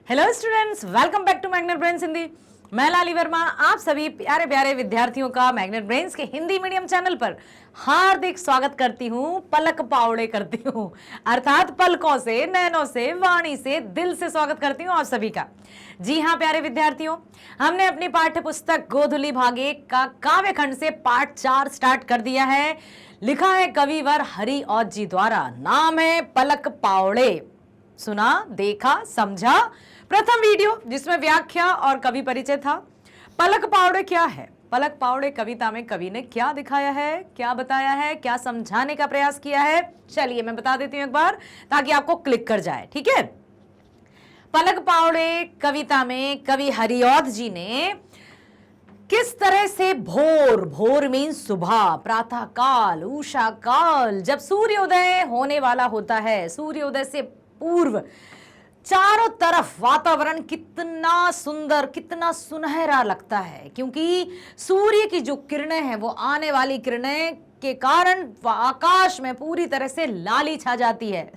Hello students, welcome back to Magnet Brains Hindi. मैं लाली वर्मा आप सभी प्यारे प्यारे विद्यार्थियों का मैग्नेट ब्रेन्स के हिंदी मीडियम चैनल पर हार्दिक स्वागत करती हूँ। पलक पावड़े करती हूँ, अर्थात पलकों से, नैनों से, वाणी से, दिल से स्वागत करती हूँ आप सभी का। जी हाँ प्यारे विद्यार्थियों, हमने अपनी पाठ्य पुस्तक गोधुली भाग 1 का काव्य खंड से पाठ 4 स्टार्ट कर दिया है। लिखा है कविवर हरिऔध जी द्वारा, नाम है पलक पावड़े। सुना, देखा, समझा प्रथम वीडियो जिसमें व्याख्या और कवि परिचय था। पलक पावड़े क्या है? पलक पावड़े कविता में कवि ने क्या दिखाया है, क्या बताया है, क्या समझाने का प्रयास किया है, चलिए मैं बता देती हूं एक बार ताकि आपको क्लिक कर जाए। ठीक है, पलक पावड़े कविता में कवि हरिऔध जी ने किस तरह से भोर, भोर मीन सुबह, प्रातः काल, उषा काल, जब सूर्योदय होने वाला होता है, सूर्योदय से पूर्व चारों तरफ वातावरण कितना सुंदर, कितना सुनहरा लगता है, क्योंकि सूर्य की जो किरणें हैं वो आने वाली किरणें के कारण आकाश में पूरी तरह से लाली छा जाती है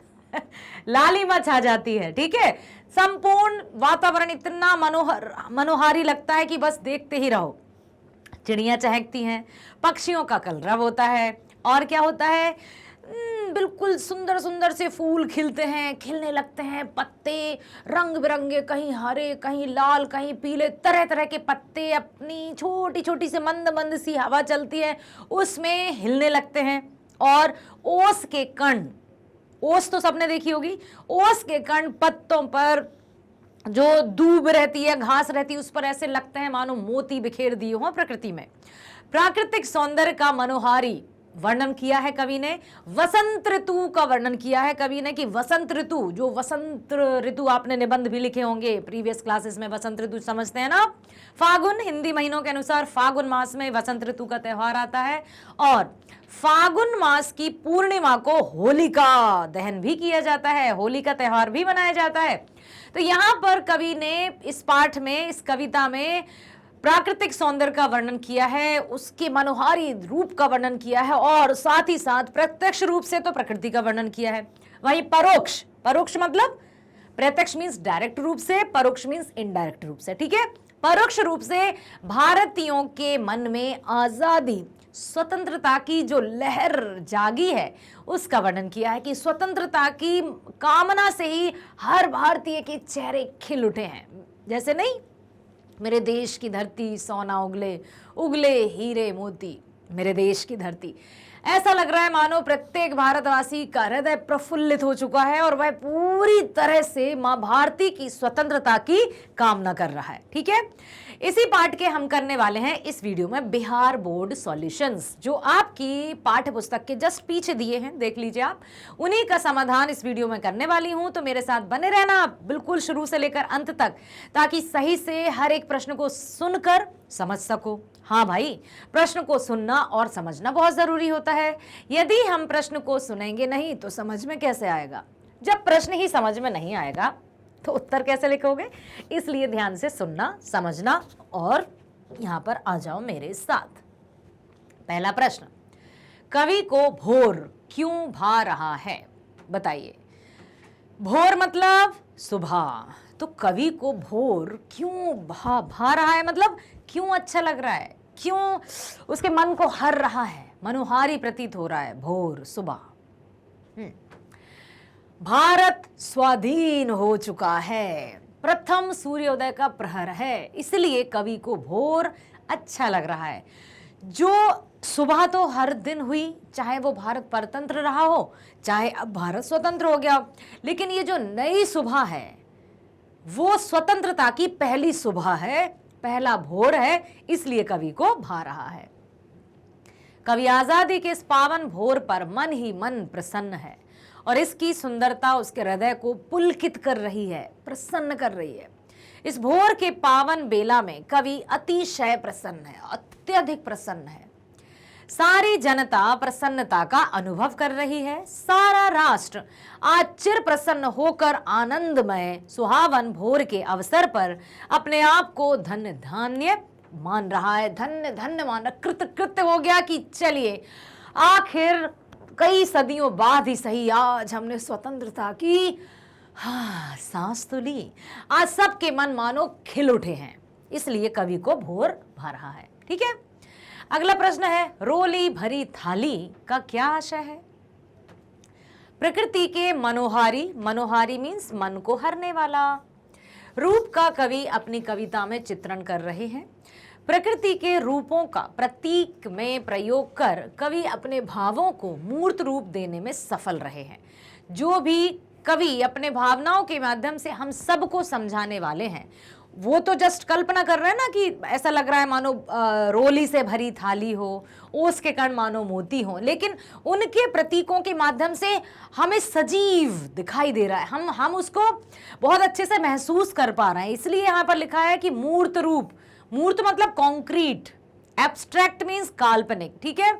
लालिमा छा जाती है। ठीक है, संपूर्ण वातावरण इतना मनोहारी लगता है कि बस देखते ही रहो। चिड़ियां चहकती हैं, पक्षियों का कलरव होता है, और क्या होता है, बिल्कुल सुंदर सुंदर से फूल खिलते हैं, खिलने लगते हैं, पत्ते रंग बिरंगे, कहीं हरे, कहीं लाल, कहीं पीले, तरह तरह के पत्ते अपनी छोटी छोटी से मंद मंद सी हवा चलती है उसमें हिलने लगते हैं। और ओस के कण, ओस तो सबने देखी होगी, ओस के कण पत्तों पर जो दूब रहती है, घास रहती है, उस पर ऐसे लगते हैं मानो मोती बिखेर दिए हों प्रकृति में। प्राकृतिक सौंदर्य का मनोहारी वर्णन किया है कवि ने। वसंत ऋतु का वर्णन किया है कवि ने कि वसंत ऋतु, जो वसंत ऋतु आपने निबंध भी लिखे होंगे प्रीवियस क्लासेस में, वसंत ऋतु समझते हैं ना। फागुन, हिंदी महीनों के अनुसार फागुन मास में वसंत ऋतु का त्यौहार आता है, और फागुन मास की पूर्णिमा को होलिका दहन भी किया जाता है, होली का त्यौहार भी मनाया जाता है। तो यहाँ पर कवि ने इस पाठ में, इस कविता में प्राकृतिक सौंदर्य का वर्णन किया है, उसके मनोहारी रूप का वर्णन किया है, और साथ ही साथ प्रत्यक्ष रूप से तो प्रकृति का वर्णन किया है। वहीं परोक्ष, परोक्ष मतलब प्रत्यक्ष मींस डायरेक्ट रूप से, परोक्ष मींस इनडायरेक्ट रूप से। ठीक है, परोक्ष रूप से भारतीयों के मन में आजादी, स्वतंत्रता की जो लहर जागी है उसका वर्णन किया है कि स्वतंत्रता की कामना से ही हर भारतीय के चेहरे खिल उठे हैं। जैसे नहीं, मेरे देश की धरती सोना उगले, उगले हीरे मोती, मेरे देश की धरती, ऐसा लग रहा है मानो प्रत्येक भारतवासी का हृदय प्रफुल्लित हो चुका है और वह पूरी तरह से मां भारती की स्वतंत्रता की कामना कर रहा है। ठीक है, इसी पाठ के हम करने वाले हैं इस वीडियो में बिहार बोर्ड सॉल्यूशंस, जो आपकी पाठ्य पुस्तक के जस्ट पीछे दिए हैं, देख लीजिए आप, उन्हीं का समाधान इस वीडियो में करने वाली हूं। तो मेरे साथ बने रहना बिल्कुल शुरू से लेकर अंत तक, ताकि सही से हर एक प्रश्न को सुनकर समझ सको। हाँ भाई, प्रश्न को सुनना और समझना बहुत जरूरी होता है। यदि हम प्रश्न को सुनेंगे नहीं तो समझ में कैसे आएगा? जब प्रश्न ही समझ में नहीं आएगा तो उत्तर कैसे लिखोगे? इसलिए ध्यान से सुनना, समझना, और यहां पर आ जाओ मेरे साथ। पहला प्रश्न, कवि को भोर क्यों भा रहा है? बताइए। भोर मतलब सुबह, तो कवि को भोर क्यों भा रहा है, मतलब क्यों अच्छा लग रहा है, क्यों उसके मन को हर रहा है, मनोहारी प्रतीत हो रहा है भोर, सुबह। भारत स्वाधीन हो चुका है, प्रथम सूर्योदय का प्रहर है, इसलिए कवि को भोर अच्छा लग रहा है। जो सुबह तो हर दिन हुई, चाहे वो भारत परतंत्र रहा हो, चाहे अब भारत स्वतंत्र हो गया, लेकिन ये जो नई सुबह है वो स्वतंत्रता की पहली सुबह है, पहला भोर है, इसलिए कवि को भा रहा है। कवि आजादी के इस पावन भोर पर मन ही मन प्रसन्न है, और इसकी सुंदरता उसके हृदय को पुलकित कर रही है, प्रसन्न कर रही है। इस भोर के पावन बेला में कवि अतिशय प्रसन्न है, अत्यधिक प्रसन्न है। सारी जनता प्रसन्नता का अनुभव कर रही है। सारा राष्ट्र आज चिर प्रसन्न होकर आनंदमय सुहावन भोर के अवसर पर अपने आप को धन्य धान्य मान रहा है, धन्य धन्य मान, कृतकृत्य हो गया कि चलिए आखिर कई सदियों बाद ही सही आज हमने स्वतंत्रता की हाँ, सांस तो ली। आज सबके मन मानो खिल उठे हैं, इसलिए कवि को भोर भा रहा है। ठीक है, अगला प्रश्न है, रोली भरी थाली का क्या आशय है? प्रकृति के मनोहारी, मनोहारी मीन्स मन को हरने वाला, रूप का कवि अपनी कविता में चित्रण कर रहे हैं। प्रकृति के रूपों का प्रतीक में प्रयोग कर कवि अपने भावों को मूर्त रूप देने में सफल रहे हैं। जो भी कवि अपने भावनाओं के माध्यम से हम सबको समझाने वाले हैं, वो तो जस्ट कल्पना कर रहे हैं ना कि ऐसा लग रहा है मानो रोली से भरी थाली हो, ओस के कण मानो मोती हो, लेकिन उनके प्रतीकों के माध्यम से हमें सजीव दिखाई दे रहा है, हम उसको बहुत अच्छे से महसूस कर पा रहे हैं। इसलिए यहाँ पर लिखा है कि मूर्त रूप, मूर्त मतलब कॉन्क्रीट, एब्स्ट्रैक्ट मीन्स काल्पनिक। ठीक है,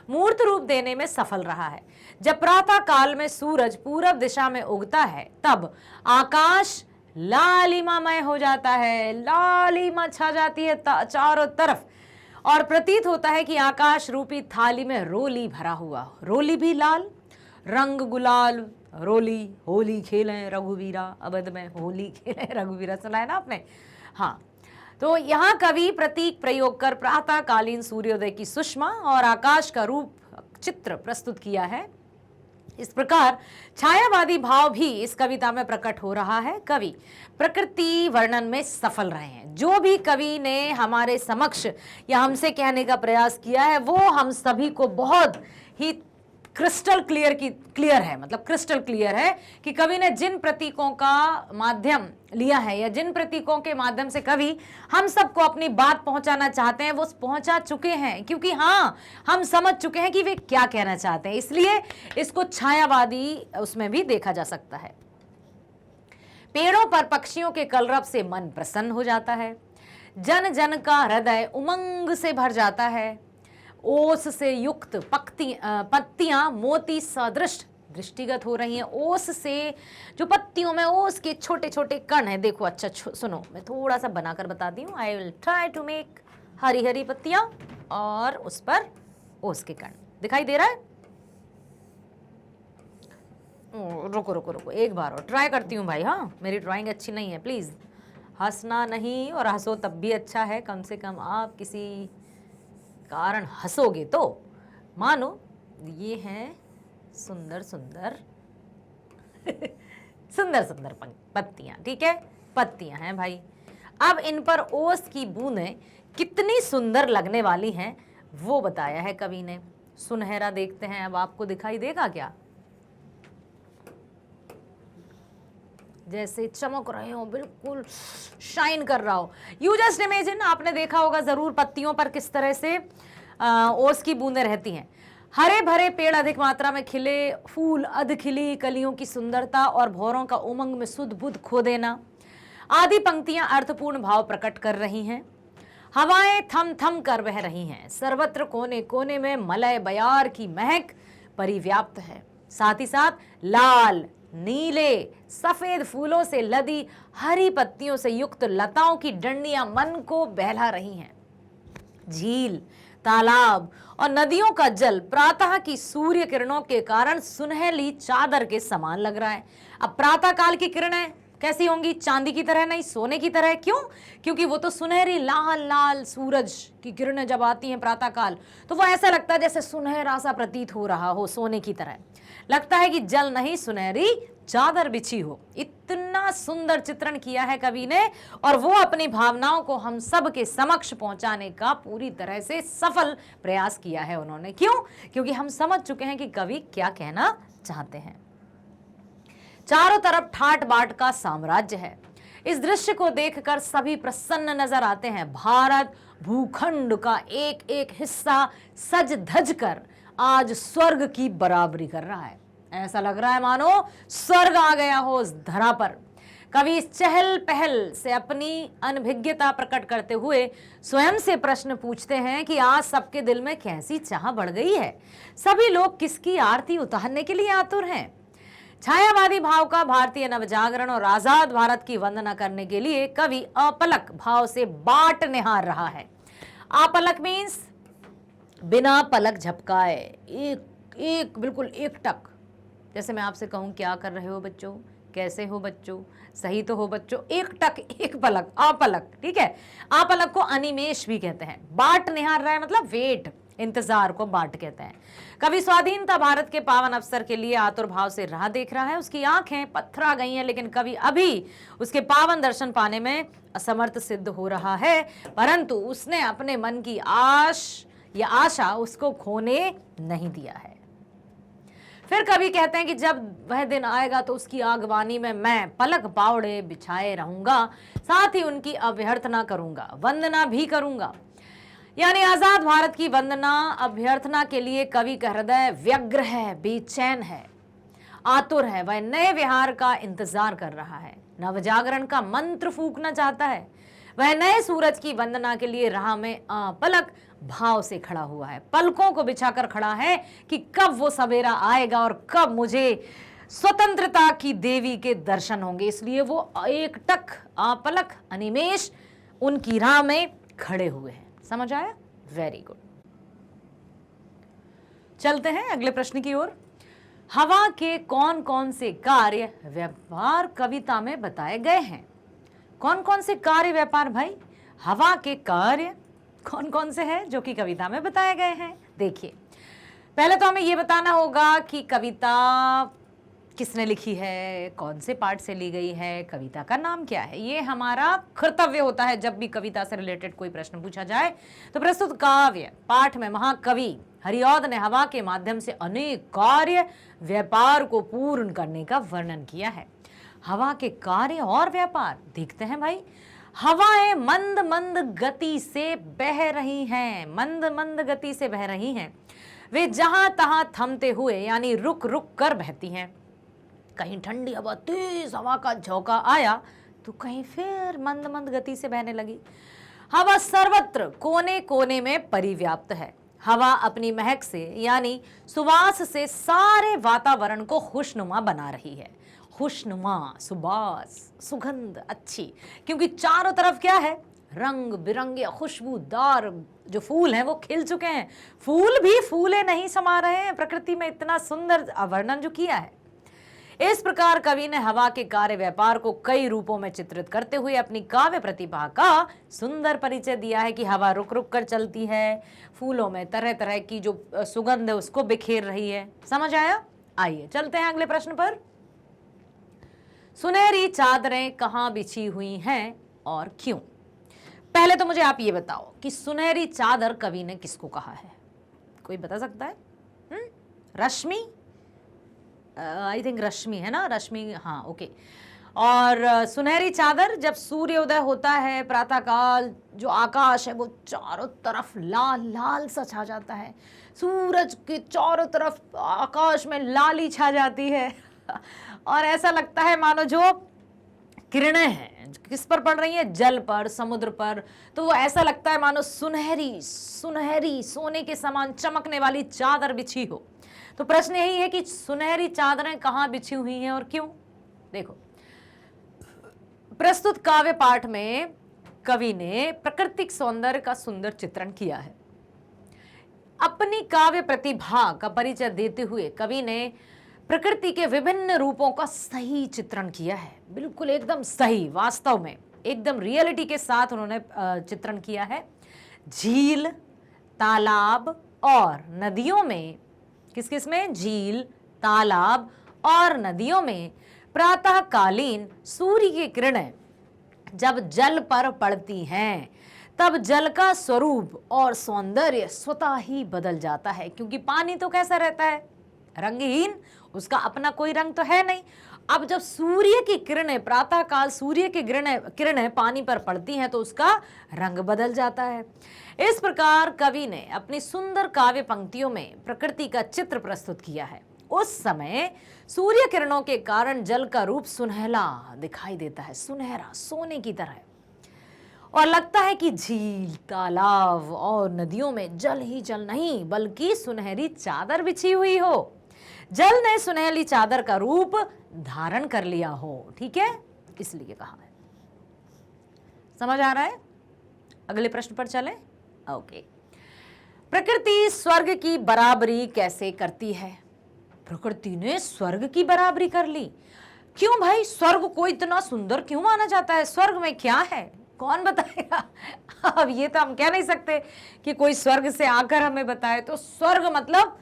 मूर्त रूप देने में सफल रहा है। जब प्रातः काल में सूरज पूरब दिशा में उगता है तब आकाश लालिमामय हो जाता है, लालिमा छा जाती है चारों तरफ, और प्रतीत होता है कि आकाश रूपी थाली में रोली भरा हुआ। रोली भी लाल, रंग गुलाल, रोली, होली खेलें रघुवीरा, अवध में होली खेलें रघुवीरा, सुना है ना आपने? हाँ, तो यहाँ कवि प्रतीक प्रयोग कर प्रातःकालीन सूर्योदय की सुषमा और आकाश का रूप चित्र प्रस्तुत किया है। इस प्रकार छायावादी भाव भी इस कविता में प्रकट हो रहा है। कवि प्रकृति वर्णन में सफल रहे हैं। जो भी कवि ने हमारे समक्ष या हमसे कहने का प्रयास किया है वो हम सभी को बहुत ही क्रिस्टल क्लियर है, मतलब क्रिस्टल क्लियर है कि कवि ने जिन प्रतीकों का माध्यम लिया है या जिन प्रतीकों के माध्यम से कवि हम सबको अपनी बात पहुंचाना चाहते हैं वो पहुंचा चुके हैं, क्योंकि हाँ, हम समझ चुके हैं कि वे क्या कहना चाहते हैं। इसलिए इसको छायावादी उसमें भी देखा जा सकता है। पेड़ों पर पक्षियों के कलरव से मन प्रसन्न हो जाता है, जन जन का हृदय उमंग से भर जाता है। ओस से युक्त पत्तियां मोती सदृश दृष्टिगत हो रही हैं। ओस से जो पत्तियों में ओस के छोटे छोटे कण हैं, देखो अच्छा सुनो, मैं थोड़ा सा बनाकर बताती हूँ। I will try to make हरी हरी पत्तियां और उस पर ओस के कण दिखाई दे रहा है। रुको रुको रुको, एक बार और ट्राई करती हूँ भाई। हाँ, मेरी ड्राइंग अच्छी नहीं है, प्लीज हंसना नहीं, और हंसो तब भी अच्छा है, कम से कम आप किसी कारण हंसोगे तो मानो ये हैं सुंदर सुंदर सुंदर सुंदर पत्तियां। ठीक है, पत्तियां हैं भाई। अब इन पर ओस की बूंदें कितनी सुंदर लगने वाली हैं वो बताया है कवि ने। सुनहरा देखते हैं, अब आपको दिखाई देगा क्या? जैसे चमक रहे हो, बिल्कुल शाइन कर रहा हो। यू जस्ट इमेजिन, आपने देखा होगा जरूर पत्तियों पर किस तरह से ओस की बूंदें रहती हैं। हरे भरे पेड़ अधिक मात्रा में खिले, फूल अध खिली कलियों की सुंदरता और भौरों का उमंग में सुध बुध खो देना आदि पंक्तियां अर्थपूर्ण भाव प्रकट कर रही हैं। हवाएं थम थम कर बह रही हैं, सर्वत्र कोने कोने में मलय बयार की महक परिव्याप्त है। साथ ही साथ लाल, नीले, सफेद फूलों से लदी हरी पत्तियों से युक्त लताओं की डंडियां मन को बहला रही हैं। झील, तालाब और नदियों का जल प्रातः की सूर्य किरणों के कारण सुनहली चादर के समान लग रहा है। अब प्रातः काल की किरणें कैसी होंगी? चांदी की तरह नहीं, सोने की तरह। क्यों? क्योंकि वो तो सुनहरी लाल लाल सूरज की किरणें जब आती हैं प्रातः काल, तो वो ऐसा लगता है जैसे सुनहरा सा प्रतीत हो रहा हो, सोने की तरह लगता है कि जल नहीं सुनहरी चादर बिछी हो। इतना सुंदर चित्रण किया है कवि ने, और वो अपनी भावनाओं को हम सब के समक्ष पहुंचाने का पूरी तरह से सफल प्रयास किया है उन्होंने। क्यों? क्योंकि हम समझ चुके हैं कि कवि क्या कहना चाहते हैं। चारों तरफ ठाट बाट का साम्राज्य है। इस दृश्य को देखकर सभी प्रसन्न नजर आते हैं। भारत भूखंड का एक एक हिस्सा सज धज कर आज स्वर्ग की बराबरी कर रहा है। ऐसा लग रहा है मानो स्वर्ग आ गया हो उस धरा पर। कवि इस चहल पहल से अपनी अनभिज्ञता प्रकट करते हुए स्वयं से प्रश्न पूछते हैं कि आज सबके दिल में कैसी चाह बढ़ गई है। सभी लोग किसकी आरती उतारने के लिए आतुर हैं। छायावादी भाव का भारतीय नवजागरण और आजाद भारत की वंदना करने के लिए कवि अपलक भाव से बाट निहार रहा है। अपलक मीन्स बिना पलक झपकाए, एक एक बिल्कुल एकटक। जैसे मैं आपसे कहूं क्या कर रहे हो बच्चों, कैसे हो बच्चों, सही तो हो बच्चों, एक टक एक पलक, अपलक, ठीक है। अपलक को अनिमेष भी कहते हैं। बाट निहार रहा है मतलब वेट, इंतजार को बाट कहते हैं। कभी स्वाधीनता भारत के पावन अवसर के लिए आतुर भाव से राह देख रहा है। उसकी आंखें पत्थरा गई हैं, लेकिन कभी अभी उसके पावन दर्शन पाने में असमर्थ सिद्ध हो रहा है, परंतु उसने अपने मन की आशा उसको खोने नहीं दिया है। फिर कभी कहते हैं कि जब वह दिन आएगा तो उसकी आगवानी में मैं पलक पावड़े बिछाए रहूंगा, साथ ही उनकी अभ्यर्थना करूंगा, वंदना भी करूंगा। यानी आजाद भारत की वंदना अभ्यर्थना के लिए कवि का हृदय व्यग्र है, बेचैन है, आतुर है। वह नए विहार का इंतजार कर रहा है, नवजागरण का मंत्र फूंकना चाहता है। वह नए सूरज की वंदना के लिए राह में पलक भाव से खड़ा हुआ है, पलकों को बिछाकर खड़ा है कि कब वो सवेरा आएगा और कब मुझे स्वतंत्रता की देवी के दर्शन होंगे। इसलिए वो एक टक पलक अनिमेष उनकी राह में खड़े हुए हैं। समझ आया? Very good. चलते हैं अगले प्रश्न की ओर। हवा के कौन कौन से कार्य व्यापार कविता में बताए गए हैं? कौन कौन से कार्य व्यापार भाई? हवा के कार्य कौन कौन से हैं जो कि कविता में बताए गए हैं? देखिए, पहले तो हमें यह बताना होगा कि कविता किसने लिखी है, कौन से पाठ से ली गई है, कविता का नाम क्या है। ये हमारा कर्तव्य होता है जब भी कविता से रिलेटेड कोई प्रश्न पूछा जाए। तो प्रस्तुत काव्य पाठ में महाकवि हरिऔध ने हवा के माध्यम से अनेक कार्य व्यापार को पूर्ण करने का वर्णन किया है। हवा के कार्य और व्यापार देखते हैं भाई। हवाएं मंद मंद गति से बह रही हैं, मंद मंद गति से बह रही हैं। वे जहां तहां थमते हुए यानी रुक रुक कर बहती हैं। कहीं ठंडी हवा, तेज हवा का झोंका आया तो कहीं फिर मंद मंद गति से बहने लगी। हवा सर्वत्र कोने कोने में परिव्याप्त है। हवा अपनी महक से यानी सुवास से सारे वातावरण को खुशनुमा बना रही है। खुशनुमा, सुबास, सुगंध अच्छी, क्योंकि चारों तरफ क्या है? रंग बिरंगे खुशबूदार जो फूल हैं वो खिल चुके हैं। फूल भी फूले नहीं समा रहे हैं प्रकृति में। इतना सुंदर वर्णन जो किया है। इस प्रकार कवि ने हवा के कार्य व्यापार को कई रूपों में चित्रित करते हुए अपनी काव्य प्रतिभा का सुंदर परिचय दिया है कि हवा रुक रुक कर चलती है, फूलों में तरह तरह की जो सुगंध है उसको बिखेर रही है। समझ आया? आइए चलते हैं अगले प्रश्न पर। सुनहरी चादरें कहाँ बिछी हुई हैं और क्यों? पहले तो मुझे आप ये बताओ कि सुनहरी चादर कवि ने किसको कहा है? कोई बता सकता है? रश्मि, आई थिंक रश्मि है ना, रश्मि, हाँ ओके। और सुनहरी चादर, जब सूर्योदय होता है प्रातःकाल, जो आकाश है वो चारों तरफ लाल लाल सा छा जाता है। सूरज के चारों तरफ आकाश में लाली छा जाती है और ऐसा लगता है मानो जो किरणें हैं किस पर पड़ रही हैं? जल पर, समुद्र पर। तो वो ऐसा लगता है मानो सुनहरी सुनहरी सोने के समान चमकने वाली चादर बिछी हो। तो प्रश्न यही है कि सुनहरी चादरें कहाँ बिछी हुई हैं और क्यों? देखो, प्रस्तुत काव्य पाठ में कवि ने प्राकृतिक सौंदर्य का सुंदर चित्रण किया है। अपनी काव्य प्रतिभा का परिचय देते हुए कवि ने प्रकृति के विभिन्न रूपों का सही चित्रण किया है। बिल्कुल एकदम सही, वास्तव में एकदम रियलिटी के साथ उन्होंने चित्रण किया है। झील, तालाब और नदियों में, किस किस में? झील, तालाब और नदियों में प्रातःकालीन सूर्य की किरणें जब जल पर पड़ती हैं तब जल का स्वरूप और सौंदर्य स्वतः ही बदल जाता है। क्योंकि पानी तो कैसा रहता है? रंगहीन, उसका अपना कोई रंग तो है नहीं। अब जब सूर्य की किरणें, प्रातःकाल सूर्य की किरणें पानी पर पड़ती हैं तो उसका रंग बदल जाता है। इस प्रकार कवि ने अपनी सुंदर काव्य पंक्तियों में प्रकृति का चित्र प्रस्तुत किया है। उस समय सूर्य किरणों के कारण जल का रूप सुनहला दिखाई देता है, सुनहरा, सोने की तरह, और लगता है कि झील, तालाब और नदियों में जल ही जल नहीं बल्कि सुनहरी चादर बिछी हुई हो। जल ने सुनहली चादर का रूप धारण कर लिया हो। ठीक है, इसलिए कहा है। समझ आ रहा है? अगले प्रश्न पर चलें। ओके, प्रकृति स्वर्ग की बराबरी कैसे करती है? प्रकृति ने स्वर्ग की बराबरी कर ली। क्यों भाई स्वर्ग को इतना सुंदर क्यों माना जाता है? स्वर्ग में क्या है, कौन बताएगा? अब ये तो हम कह नहीं सकते कि कोई स्वर्ग से आकर हमें बताए। तो स्वर्ग मतलब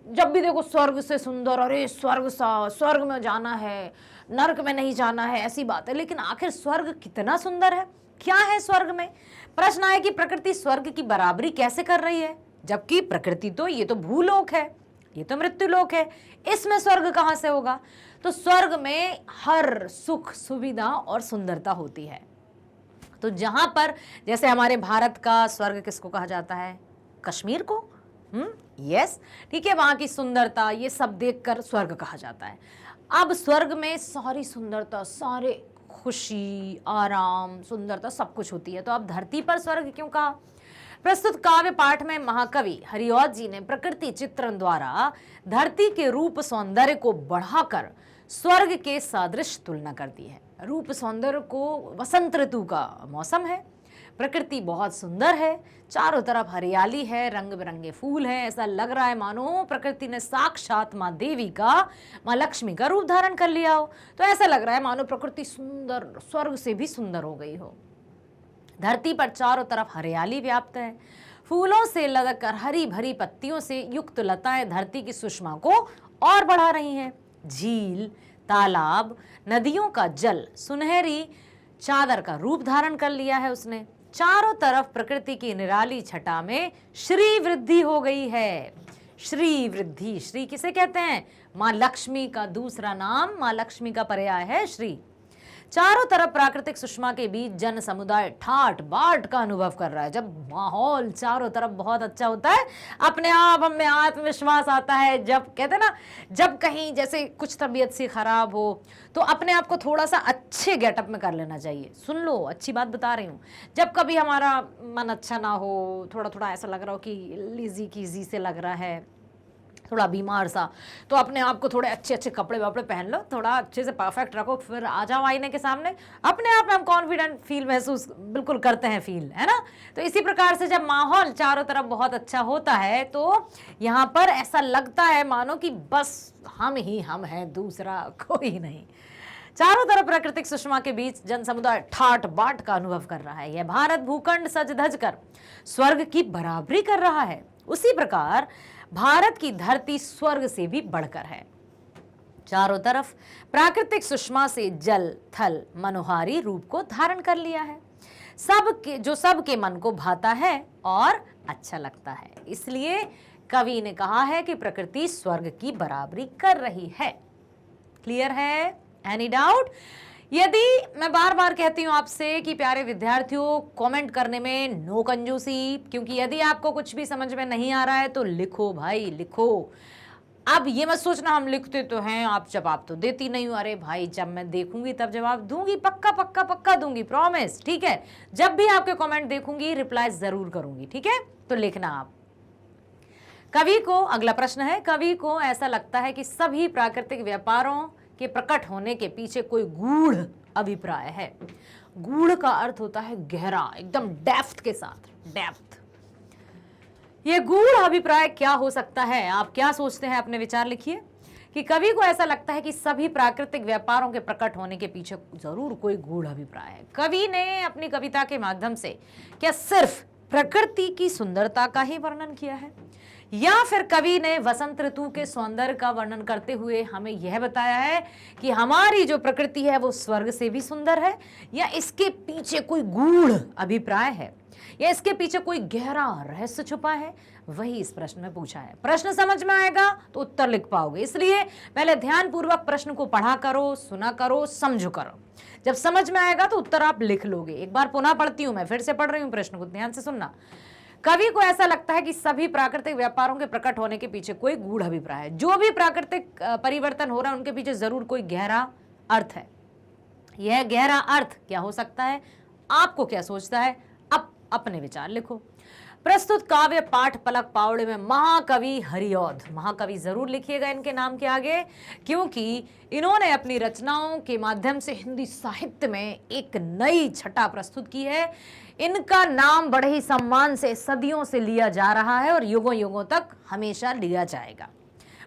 जब भी देखो स्वर्ग से सुंदर, अरे स्वर्ग सा, स्वर्ग में जाना है, नरक में नहीं जाना है, ऐसी बात है। लेकिन आखिर स्वर्ग कितना सुंदर है, क्या है स्वर्ग में? प्रश्न आया कि प्रकृति स्वर्ग की बराबरी कैसे कर रही है, जबकि प्रकृति तो ये तो भूलोक है, ये तो मृत्युलोक है, इसमें स्वर्ग कहां से होगा? तो स्वर्ग में हर सुख सुविधा और सुंदरता होती है। तो जहां पर जैसे हमारे भारत का स्वर्ग किसको कहा जाता है? कश्मीर को। यस, ठीक है, वहां की सुंदरता ये सब देखकर स्वर्ग कहा जाता है। अब स्वर्ग में सारी सुंदरता, सारे खुशी, आराम, सुंदरता सब कुछ होती है। तो अब धरती पर स्वर्ग क्यों कहा? प्रस्तुत काव्य पाठ में महाकवि हरिऔध जी ने प्रकृति चित्रण द्वारा धरती के रूप सौंदर्य को बढ़ाकर स्वर्ग के सदृश तुलना कर दी है। रूप सौंदर्य को वसंत ऋतु का मौसम है, प्रकृति बहुत सुंदर है, चारों तरफ हरियाली है, रंग बिरंगे फूल हैं, ऐसा लग रहा है मानो प्रकृति ने साक्षात माँ देवी का, माँ लक्ष्मी का रूप धारण कर लिया हो। तो ऐसा लग रहा है मानो प्रकृति सुंदर, स्वर्ग से भी सुंदर हो गई हो। धरती पर चारों तरफ हरियाली व्याप्त है, फूलों से लदकर हरी भरी पत्तियों से युक्त लताएं धरती की सुषमा को और बढ़ा रही हैं। झील, तालाब, नदियों का जल सुनहरी चादर का रूप धारण कर लिया है उसने। चारों तरफ प्रकृति की निराली छटा में श्री वृद्धि हो गई है। श्री वृद्धि, श्री किसे कहते हैं? माँ लक्ष्मी का दूसरा नाम, माँ लक्ष्मी का पर्याय है श्री। चारों तरफ प्राकृतिक सुषमा के बीच जन समुदाय ठाट बाट का अनुभव कर रहा है। जब माहौल चारों तरफ बहुत अच्छा होता है, अपने आप हमें आत्मविश्वास आता है। जब कहते हैं ना, जब कहीं जैसे कुछ तबीयत सी खराब हो तो अपने आप को थोड़ा सा अच्छे गेटअप में कर लेना चाहिए। सुन लो, अच्छी बात बता रही हूँ। जब कभी हमारा मन अच्छा ना हो, थोड़ा थोड़ा ऐसा लग रहा हो कि लीजी कीजी से लग रहा है, थोड़ा बीमार सा, तो अपने आप को थोड़े अच्छे अच्छे कपड़े वपड़े पहन लो, थोड़ा अच्छे से परफेक्ट रखो, फिर आ जाओ आईने के सामने, अपने आप में हम कॉन्फिडेंट फील महसूस बिल्कुल करते हैं, फील है ना। तो इसी प्रकार से जब माहौल चारों तरफ बहुत अच्छा होता है तो यहाँ पर ऐसा लगता है मानो कि बस हम ही हम हैं, दूसरा कोई नहीं। चारों तरफ प्राकृतिक सुषमा के बीच जन समुदाय ठाट बाट का अनुभव कर रहा है। यह भारत भूखंड सज धज कर स्वर्ग की बराबरी कर रहा है। उसी प्रकार भारत की धरती स्वर्ग से भी बढ़कर है। चारों तरफ प्राकृतिक सुषमा से जल थल मनोहारी रूप को धारण कर लिया है, सबके मन को भाता है और अच्छा लगता है। इसलिए कवि ने कहा है कि प्रकृति स्वर्ग की बराबरी कर रही है। क्लियर है? Any doubt? यदि मैं बार बार कहती हूं आपसे कि प्यारे विद्यार्थियों, कमेंट करने में नो कंजूसी, क्योंकि यदि आपको कुछ भी समझ में नहीं आ रहा है तो लिखो भाई, लिखो। अब ये मत सोचना हम लिखते तो हैं, आप जवाब तो देती नहीं हो। अरे भाई, जब मैं देखूंगी तब जवाब दूंगी, पक्का पक्का पक्का दूंगी, प्रॉमिस, ठीक है। जब भी आपके कमेंट देखूंगी रिप्लाई जरूर करूंगी, ठीक है। तो लिखना आप। कवि को, अगला प्रश्न है, कवि को ऐसा लगता है कि सभी प्राकृतिक व्यापारों के प्रकट होने के पीछे कोई गूढ़ अभिप्राय है। गूढ़ का अर्थ होता है गहरा, एकदम डेप्थ के साथ, डेप्थ। ये गूढ़ अभिप्राय क्या हो सकता है? आप क्या सोचते हैं? अपने विचार लिखिए। कि कवि को ऐसा लगता है कि सभी प्राकृतिक व्यापारों के प्रकट होने के पीछे जरूर कोई गूढ़ अभिप्राय है। कवि ने अपनी कविता के माध्यम से क्या सिर्फ प्रकृति की सुंदरता का ही वर्णन किया है, या फिर कवि ने वसंत ऋतु के सौंदर्य का वर्णन करते हुए हमें यह बताया है कि हमारी जो प्रकृति है वो स्वर्ग से भी सुंदर है, या इसके पीछे कोई गूढ़ अभिप्राय है, या इसके पीछे कोई गहरा रहस्य छुपा है? वही इस प्रश्न में पूछा है। प्रश्न समझ में आएगा तो उत्तर लिख पाओगे, इसलिए पहले ध्यानपूर्वक प्रश्न को पढ़ा करो, सुना करो, समझो करो। जब समझ में आएगा तो उत्तर आप लिख लोगे। एक बार पुनः पढ़ती हूं, मैं फिर से पढ़ रही हूं, प्रश्न को ध्यान से सुनना। कवि को ऐसा लगता है कि सभी प्राकृतिक व्यापारों के प्रकट होने के पीछे कोई गूढ़ अभिप्राय है। जो भी प्राकृतिक परिवर्तन हो रहा है उनके पीछे जरूर कोई गहरा अर्थ है। यह गहरा अर्थ क्या हो सकता है? आपको क्या सोचता है? अब अपने विचार लिखो। प्रस्तुत काव्य पाठ पलक पावड़े में महाकवि हरिऔध, महाकवि जरूर लिखिएगा इनके नाम के आगे, क्योंकि इन्होंने अपनी रचनाओं के माध्यम से हिंदी साहित्य में एक नई छटा प्रस्तुत की है। इनका नाम बड़े ही सम्मान से सदियों से लिया जा रहा है और युगों युगों तक हमेशा लिया जाएगा।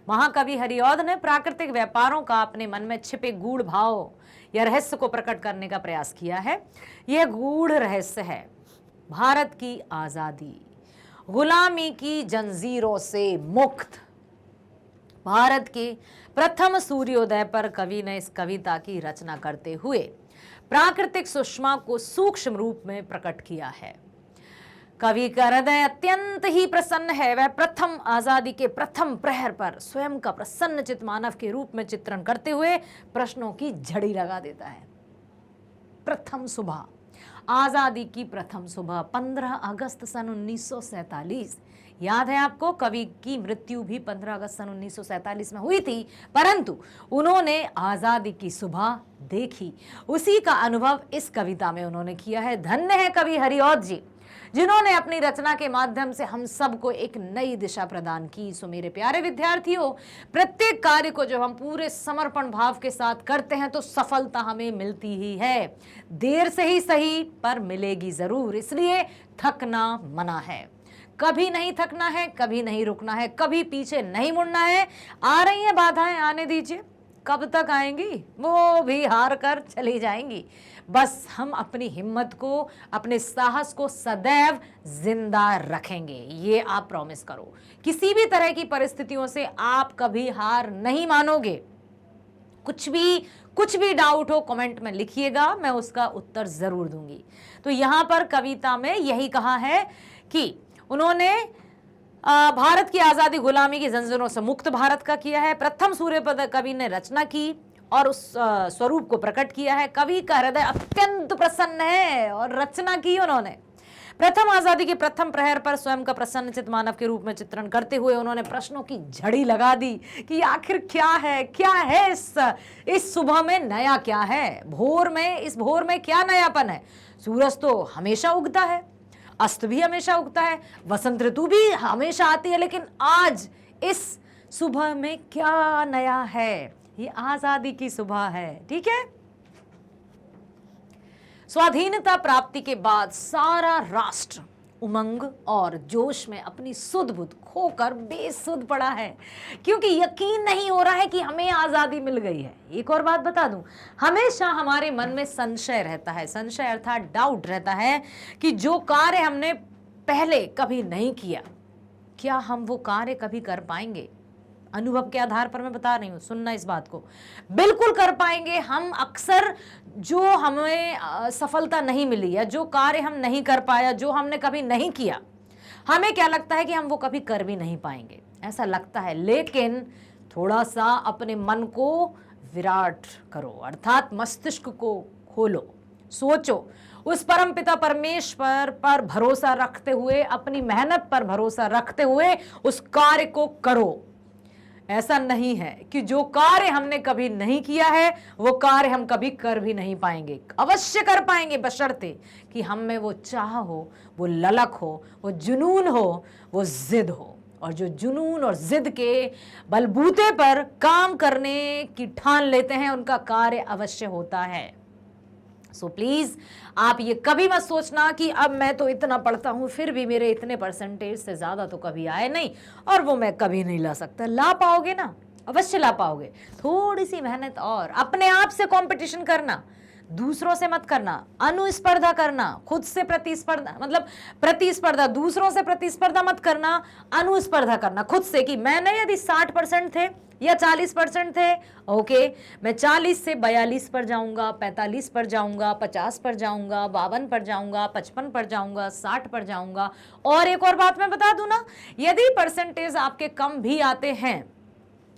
महाकवि हरिऔध ने प्राकृतिक व्यापारों का अपने मन में छिपे गूढ़ भाव या रहस्य को प्रकट करने का प्रयास किया है। यह गूढ़ रहस्य है भारत की आजादी, गुलामी की जंजीरों से मुक्त। भारत के प्रथम सूर्योदय पर कवि ने इस कविता की रचना करते हुए प्राकृतिक सुषमा को सूक्ष्म रूप में प्रकट किया है। कवि का हृदय अत्यंत ही प्रसन्न है। वह प्रथम आजादी के प्रथम प्रहर पर स्वयं का प्रसन्नचित मानव के रूप में चित्रण करते हुए प्रश्नों की झड़ी लगा देता है। प्रथम सुबह, आजादी की प्रथम सुबह 15 अगस्त सन 1947। याद है आपको, कवि की मृत्यु भी 15 अगस्त सन 1947 में हुई थी, परंतु उन्होंने आजादी की सुबह देखी। उसी का अनुभव इस कविता में उन्होंने किया है। धन्य है कवि हरिऔध जी, जिन्होंने अपनी रचना के माध्यम से हम सबको एक नई दिशा प्रदान की। सो मेरे प्यारे विद्यार्थियों, प्रत्येक कार्य को जब हम पूरे समर्पण भाव के साथ करते हैं तो सफलता हमें मिलती ही है। देर से ही सही, पर मिलेगी जरूर। इसलिए थकना मना है। कभी नहीं थकना है, कभी नहीं रुकना है, कभी पीछे नहीं मुड़ना है। आ रही हैं बाधाएं, आने दीजिए। कब तक आएंगी? वो भी हार कर चली जाएंगी। बस हम अपनी हिम्मत को, अपने साहस को सदैव जिंदा रखेंगे, ये आप प्रॉमिस करो। किसी भी तरह की परिस्थितियों से आप कभी हार नहीं मानोगे। कुछ भी डाउट हो कमेंट में लिखिएगा, मैं उसका उत्तर जरूर दूंगी। तो यहां पर कविता में यही कहा है कि उन्होंने भारत की आजादी गुलामी की जंजीरों से मुक्त भारत का किया है। प्रथम सूर्योदय कवि ने रचना की और उस स्वरूप को प्रकट किया है। कवि का हृदय अत्यंत प्रसन्न है और रचना की उन्होंने। प्रथम आजादी के प्रथम प्रहर पर स्वयं का प्रसन्नचित मानव के रूप में चित्रण करते हुए उन्होंने प्रश्नों की झड़ी लगा दी कि आखिर क्या है इस सुबह में नया क्या है। इस भोर में क्या नयापन है। सूरज तो हमेशा उगता है, अस्त भी हमेशा उगता है, वसंत ऋतु भी हमेशा आती है, लेकिन आज इस सुबह में क्या नया है? ये आजादी की सुबह है। ठीक है। स्वाधीनता प्राप्ति के बाद सारा राष्ट्र उमंग और जोश में अपनी सुध बुध खोकर बेसुध पड़ा है, क्योंकि यकीन नहीं हो रहा है कि हमें आजादी मिल गई है। एक और बात बता दूं, हमेशा हमारे मन में संशय रहता है। संशय अर्थात डाउट रहता है कि जो कार्य हमने पहले कभी नहीं किया, क्या हम वो कार्य कभी कर पाएंगे? अनुभव के आधार पर मैं बता रही हूं, सुनना इस बात को। बिल्कुल कर पाएंगे। हम अक्सर जो हमें सफलता नहीं मिली या जो कार्य हम नहीं कर पाया, जो हमने कभी नहीं किया, हमें क्या लगता है कि हम वो कभी कर भी नहीं पाएंगे, ऐसा लगता है। लेकिन थोड़ा सा अपने मन को विराट करो, अर्थात मस्तिष्क को खोलो, सोचो, उस परमपिता परमेश्वर पर भरोसा रखते हुए, अपनी मेहनत पर भरोसा रखते हुए उस कार्य को करो। ऐसा नहीं है कि जो कार्य हमने कभी नहीं किया है वो कार्य हम कभी कर भी नहीं पाएंगे। अवश्य कर पाएंगे, बशर्ते कि हम में वो चाह हो, वो ललक हो, वो जुनून हो, वो जिद हो। और जो जुनून और जिद के बलबूते पर काम करने की ठान लेते हैं, उनका कार्य अवश्य होता है। सो प्लीज आप ये कभी मत सोचना कि अब मैं तो इतना पढ़ता हूं फिर भी मेरे इतने परसेंटेज से ज्यादा तो कभी आए नहीं और वो मैं कभी नहीं ला सकता। ला पाओगे ना, अवश्य ला पाओगे। थोड़ी सी मेहनत और अपने आप से कंपटीशन करना, दूसरों से मत करना। अनुस्पर्धा करना, खुद से प्रतिस्पर्धा, मतलब प्रतिस्पर्धा, दूसरों से प्रतिस्पर्धा मत करना, अनुस्पर्धा करना खुद से कि मैंने यदि 60% थे या 40% थे, ओके, मैं 40 से 42 पर जाऊंगा, 45 पर जाऊंगा, 50 पर जाऊंगा, 52 पर जाऊंगा, 55 पर जाऊंगा, 60 पर जाऊंगा। और एक और बात मैं बता दूं ना, यदि परसेंटेज आपके कम भी आते हैं,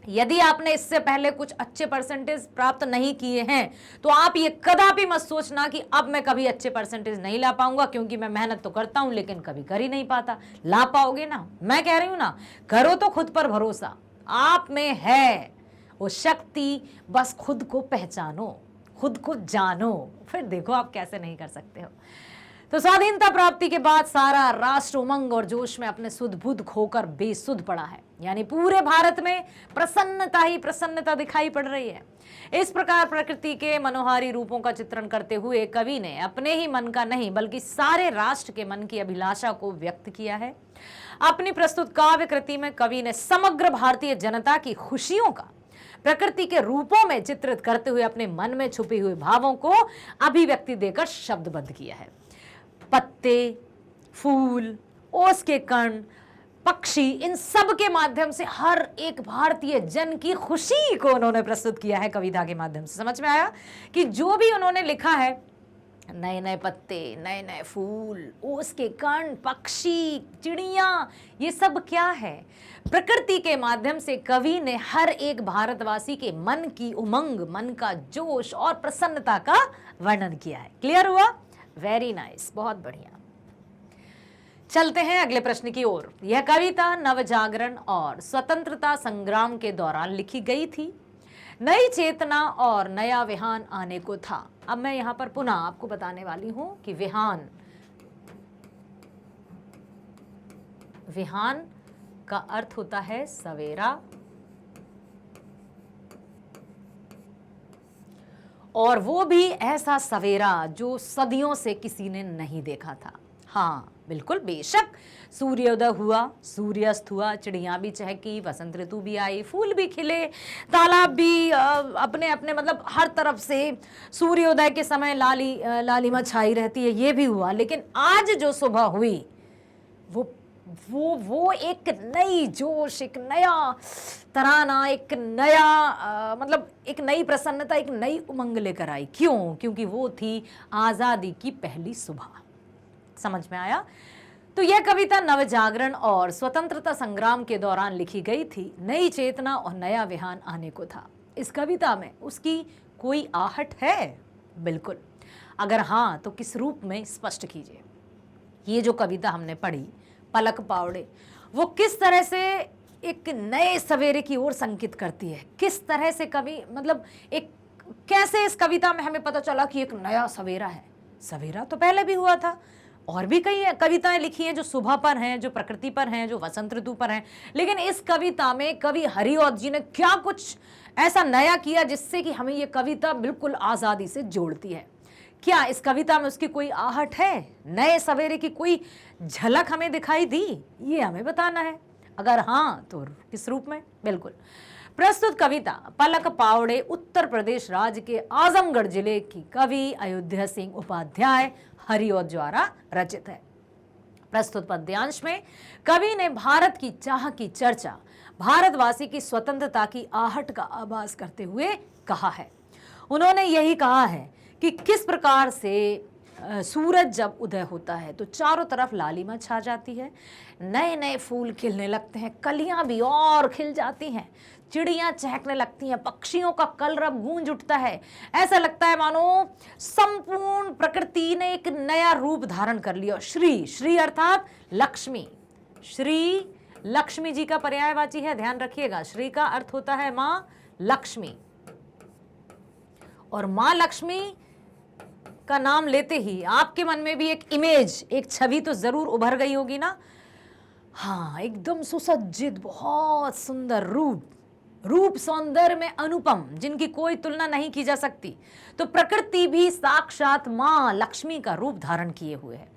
यदि आपने इससे पहले कुछ अच्छे परसेंटेज प्राप्त नहीं किए हैं, तो आप ये कदापि मत सोचना कि अब मैं कभी अच्छे परसेंटेज नहीं ला पाऊंगा, क्योंकि मैं मेहनत तो करता हूं लेकिन कभी कर ही नहीं पाता। ला पाओगे ना, मैं कह रही हूं ना, करो तो खुद पर भरोसा। आप में है वो शक्ति, बस खुद को पहचानो, खुद को जानो, फिर देखो आप कैसे नहीं कर सकते हो। तो स्वाधीनता प्राप्ति के बाद सारा राष्ट्र उमंग और जोश में अपने सुध बुध खोकर बेसुध पड़ा है, यानी पूरे भारत में प्रसन्नता ही प्रसन्नता दिखाई पड़ रही है। इस प्रकार प्रकृति के मनोहारी रूपों का चित्रण करते हुए कवि ने अपने ही मन का नहीं बल्कि सारे राष्ट्र के मन की अभिलाषा को व्यक्त किया है। अपनी प्रस्तुत काव्य कृति में कवि ने समग्र भारतीय जनता की खुशियों का प्रकृति के रूपों में चित्रित करते हुए अपने मन में छुपे हुए भावों को अभिव्यक्ति देकर शब्दबद्ध किया है। पत्ते, फूल, ओस के कण, पक्षी, इन सब के माध्यम से हर एक भारतीय जन की खुशी को उन्होंने प्रस्तुत किया है कविता के माध्यम से। समझ में आया कि जो भी उन्होंने लिखा है, नए नए पत्ते, नए नए फूल, ओस के कण, पक्षी, चिड़िया, ये सब क्या है? प्रकृति के माध्यम से कवि ने हर एक भारतवासी के मन की उमंग, मन का जोश और प्रसन्नता का वर्णन किया है। क्लियर हुआ? वेरी नाइस, बहुत बढ़िया। चलते हैं अगले प्रश्न की ओर। यह कविता नवजागरण और स्वतंत्रता संग्राम के दौरान लिखी गई थी। नई चेतना और नया विहान आने को था। अब मैं यहां पर पुनः आपको बताने वाली हूं कि विहान, विहान का अर्थ होता है सवेरा, और वो भी ऐसा सवेरा जो सदियों से किसी ने नहीं देखा था। हाँ बिल्कुल, बेशक सूर्योदय हुआ, सूर्यास्त हुआ, चिड़िया भी चहकी, वसंत ऋतु भी आई, फूल भी खिले, तालाब भी अपने अपने मतलब हर तरफ से सूर्योदय के समय लालिमा छाई रहती है, ये भी हुआ। लेकिन आज जो सुबह हुई वो एक नई जोश, एक नया तराना, एक नया मतलब एक नई प्रसन्नता, एक नई उमंग लेकर आई। क्यों? क्योंकि वो थी आज़ादी की पहली सुबह। समझ में आया? तो यह कविता नवजागरण और स्वतंत्रता संग्राम के दौरान लिखी गई थी। नई चेतना और नया विहान आने को था। इस कविता में उसकी कोई आहट है? बिल्कुल। अगर हाँ तो किस रूप में स्पष्ट कीजिए। ये जो कविता हमने पढ़ी पलक पावड़े, वो किस तरह से एक नए सवेरे की ओर संकेत करती है? किस तरह से कवि मतलब एक कैसे इस कविता में हमें पता चला कि एक नया सवेरा है? सवेरा तो पहले भी हुआ था, और भी कई कविताएं लिखी हैं जो सुबह पर हैं, जो प्रकृति पर हैं, जो वसंत ऋतु पर हैं। लेकिन इस कविता में कवि हरिऔध जी ने क्या कुछ ऐसा नया किया जिससे कि हमें ये कविता बिल्कुल आज़ादी से जोड़ती है? क्या इस कविता में उसकी कोई आहट है? नए सवेरे की कोई झलक हमें दिखाई दी? ये हमें बताना है। अगर हाँ तो किस रूप में? बिल्कुल। प्रस्तुत कविता पलक पावड़े उत्तर प्रदेश राज्य के आजमगढ़ जिले की कवि अयोध्या सिंह उपाध्याय हरिऔध द्वारा रचित है। प्रस्तुत पद्यांश में कवि ने भारत की चाह की चर्चा, भारतवासी की स्वतंत्रता की आहट का आभास करते हुए कहा है। उन्होंने यही कहा है कि किस प्रकार से सूरज जब उदय होता है तो चारों तरफ लालिमा छा जाती है, नए नए फूल खिलने लगते हैं, कलियां भी और खिल जाती हैं, चिड़ियां चहकने लगती हैं, पक्षियों का कलरव गूंज उठता है। ऐसा लगता है मानो संपूर्ण प्रकृति ने एक नया रूप धारण कर लिया। श्री, श्री अर्थात लक्ष्मी। श्री लक्ष्मी जी का पर्यायवाची है, ध्यान रखिएगा। श्री का अर्थ होता है माँ लक्ष्मी, और माँ लक्ष्मी का नाम लेते ही आपके मन में भी एक इमेज, एक छवि तो जरूर उभर गई होगी ना। हाँ, एकदम सुसज्जित, बहुत सुंदर रूप सौंदर्य में अनुपम, जिनकी कोई तुलना नहीं की जा सकती। तो प्रकृति भी साक्षात माँ लक्ष्मी का रूप धारण किए हुए है।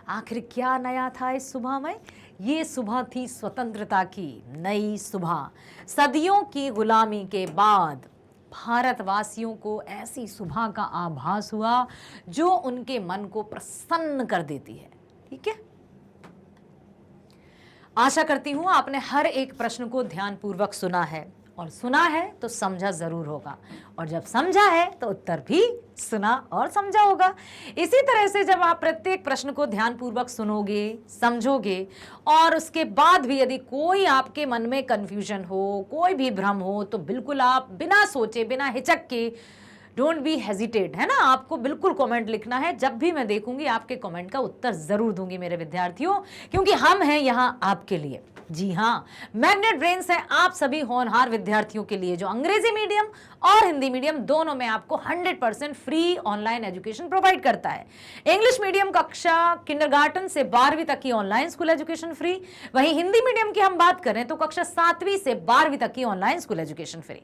आखिर क्या नया था इस सुबह में? ये सुबह थी स्वतंत्रता की नई सुबह। सदियों की गुलामी के बाद भारतवासियों को ऐसी सुबह का आभास हुआ जो उनके मन को प्रसन्न कर देती है। ठीक है, आशा करती हूं आपने हर एक प्रश्न को ध्यानपूर्वक सुना है, और सुना है तो समझा जरूर होगा, और जब समझा है तो उत्तर भी सुना और समझा होगा। इसी तरह से जब आप प्रत्येक प्रश्न को ध्यानपूर्वक सुनोगे, समझोगे, और उसके बाद भी यदि कोई आपके मन में कंफ्यूजन हो, कोई भी भ्रम हो, तो बिल्कुल आप बिना सोचे, बिना हिचक के, डोंट बी हेजिटेट, है ना, आपको बिल्कुल कमेंट लिखना है। जब भी मैं देखूंगी आपके कमेंट का उत्तर जरूर दूंगी मेरे विद्यार्थियों, क्योंकि हम हैं यहाँ आपके लिए। जी हाँ, मैग्नेट ब्रेन्स है आप सभी होनहार विद्यार्थियों के लिए जो अंग्रेजी मीडियम और हिंदी मीडियम दोनों में आपको 100% फ्री ऑनलाइन एजुकेशन प्रोवाइड करता है। इंग्लिश मीडियम कक्षा किंडरगार्टन से 12वीं तक की ऑनलाइन स्कूल एजुकेशन फ्री, वहीं हिंदी मीडियम की हम बात करें तो कक्षा 7वीं से 12वीं तक की ऑनलाइन स्कूल एजुकेशन फ्री।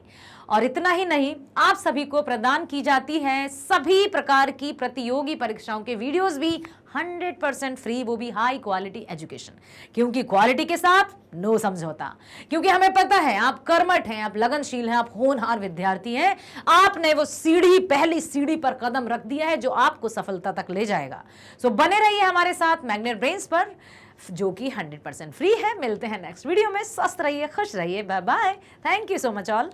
और इतना ही नहीं, आप सभी को प्रदान की जाती है सभी प्रकार की प्रतियोगी परीक्षाओं के वीडियोस भी 100% फ्री, वो भी हाई क्वालिटी एजुकेशन। क्योंकि क्वालिटी के साथ नो समझौता, क्योंकि हमें पता है आप कर्मठ हैं, आप लगनशील हैं, आप होनहार विद्यार्थी हैं, आपने वो पहली सीढ़ी पर कदम रख दिया है जो आपको सफलता तक ले जाएगा। सो बने रहिए हमारे साथ मैग्नेट ब्रेन्स पर, जो कि 100% फ्री है। मिलते हैं नेक्स्ट वीडियो में। स्वस्थ रहिए, खुश रहिए, bye bye. Thank you so much all.